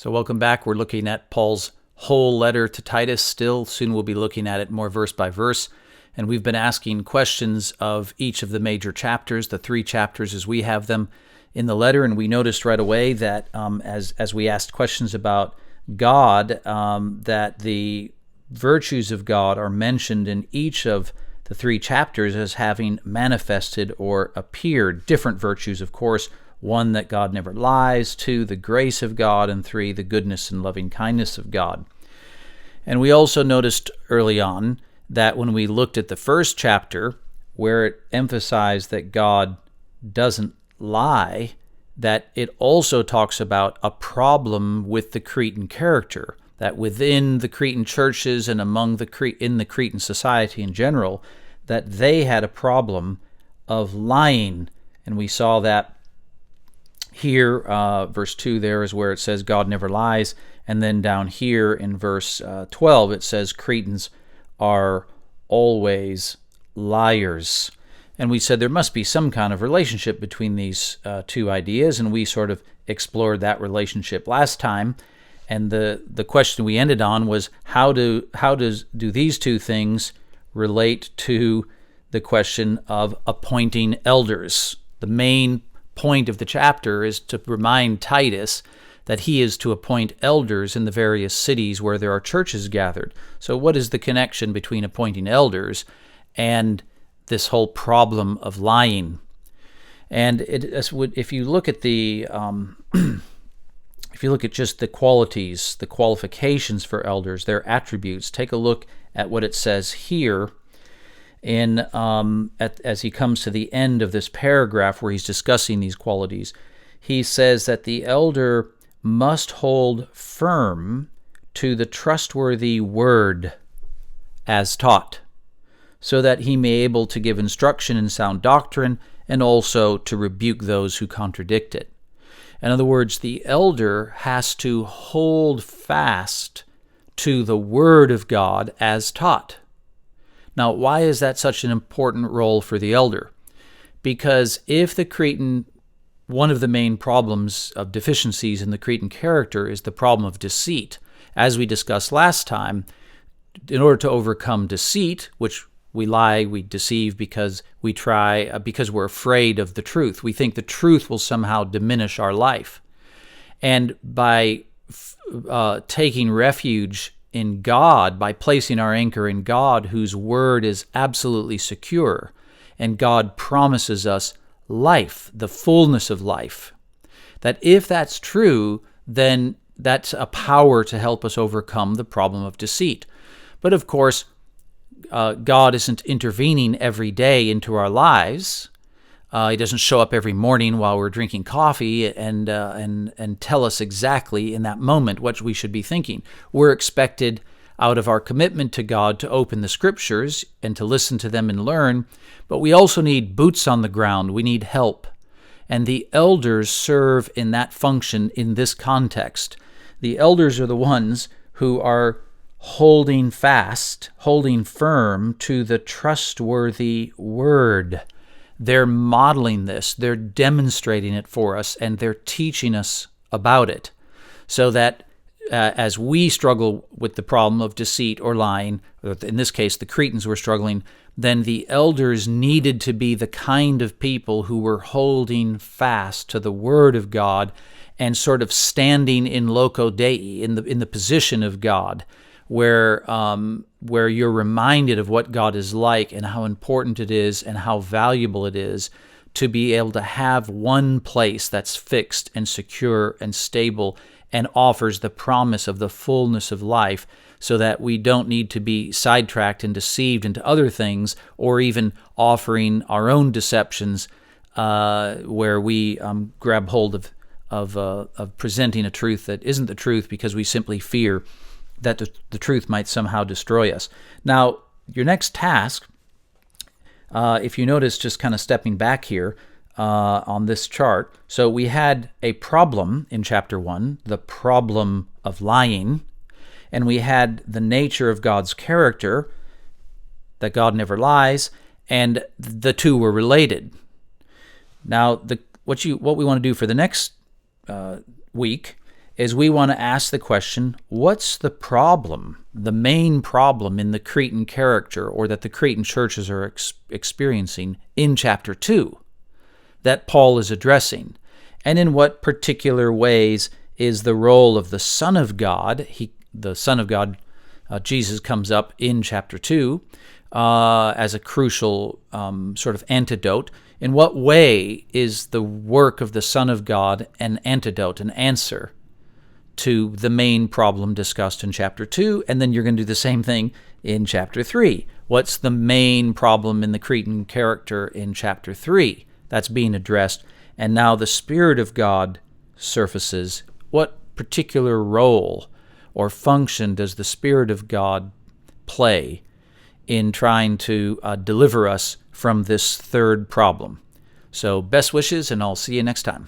So welcome back. We're looking at Paul's whole letter to Titus still. Soon we'll be looking at it more verse by verse. And we've been asking questions of each of the major chapters, the 3 chapters as we have them in the letter. And we noticed right away that as we asked questions about God, that the virtues of God are mentioned in each of the 3 chapters as having manifested or appeared. Different virtues, of course. 1, that God never lies. 2, the grace of God. And 3, the goodness and loving kindness of God. And we also noticed early on that when we looked at the first chapter, where it emphasized that God doesn't lie, that it also talks about a problem with the Cretan character, that within the Cretan churches and among in the Cretan society in general, that they had a problem of lying. And we saw that here, verse 2 there is where it says God never lies. And then down here in verse 12, it says Cretans are always liars. And we said there must be some kind of relationship between these 2 ideas, and we sort of explored that relationship last time. And the question we ended on was how do these 2 things relate to the question of appointing elders? The main point of the chapter is to remind Titus that he is to appoint elders in the various cities where there are churches gathered. So what is the connection between appointing elders and this whole problem of lying? And if you look at if you look at just the qualities, the qualifications for elders, their attributes, take a look at what it says here as he comes to the end of this paragraph where he's discussing these qualities. He says that the elder must hold firm to the trustworthy word as taught, so that he may be able to give instruction in sound doctrine and also to rebuke those who contradict it. In other words, the elder has to hold fast to the word of God as taught. Now, why is that such an important role for the elder? Because if one of the main problems of deficiencies in the Cretan character is the problem of deceit. As we discussed last time, in order to overcome deceit, which we lie, we deceive because we're afraid of the truth. We think the truth will somehow diminish our life. And by taking refuge in God, by placing our anchor in God, whose word is absolutely secure, and God promises us life, the fullness of life, that if that's true, then that's a power to help us overcome the problem of deceit. But of course, God isn't intervening every day into our lives. He doesn't show up every morning while we're drinking coffee and tell us exactly in that moment what we should be thinking. We're expected, out of our commitment to God, to open the Scriptures and to listen to them and learn, but we also need boots on the ground. We need help. And the elders serve in that function in this context. The elders are the ones who are holding firm to the trustworthy word. They're modeling this, they're demonstrating it for us, and they're teaching us about it, so that as we struggle with the problem of deceit or lying, or in this case the Cretans were struggling, then the elders needed to be the kind of people who were holding fast to the Word of God and sort of standing in loco dei, in the position of God, where you're reminded of what God is like and how important it is and how valuable it is to be able to have one place that's fixed and secure and stable and offers the promise of the fullness of life, so that we don't need to be sidetracked and deceived into other things, or even offering our own deceptions where we grab hold of presenting a truth that isn't the truth because we simply fear that the truth might somehow destroy us. Now, your next task, if you notice, just kind of stepping back here on this chart, so we had a problem in chapter 1, the problem of lying, and we had the nature of God's character, that God never lies, and the 2 were related. Now, what we want to do for the next week is we want to ask the question, what's the problem, the main problem in the Cretan character, or that the Cretan churches are experiencing in chapter 2 that Paul is addressing? And in what particular ways is the role of the Son of God, the Son of God, Jesus, comes up in chapter 2 as a crucial sort of antidote? In what way is the work of the Son of God an antidote, an answer to the main problem discussed in chapter 2? And then you're going to do the same thing in chapter 3. What's the main problem in the Cretan character in chapter 3? That's being addressed. And now the Spirit of God surfaces. What particular role or function does the Spirit of God play in trying to deliver us from this third problem? So best wishes, and I'll see you next time.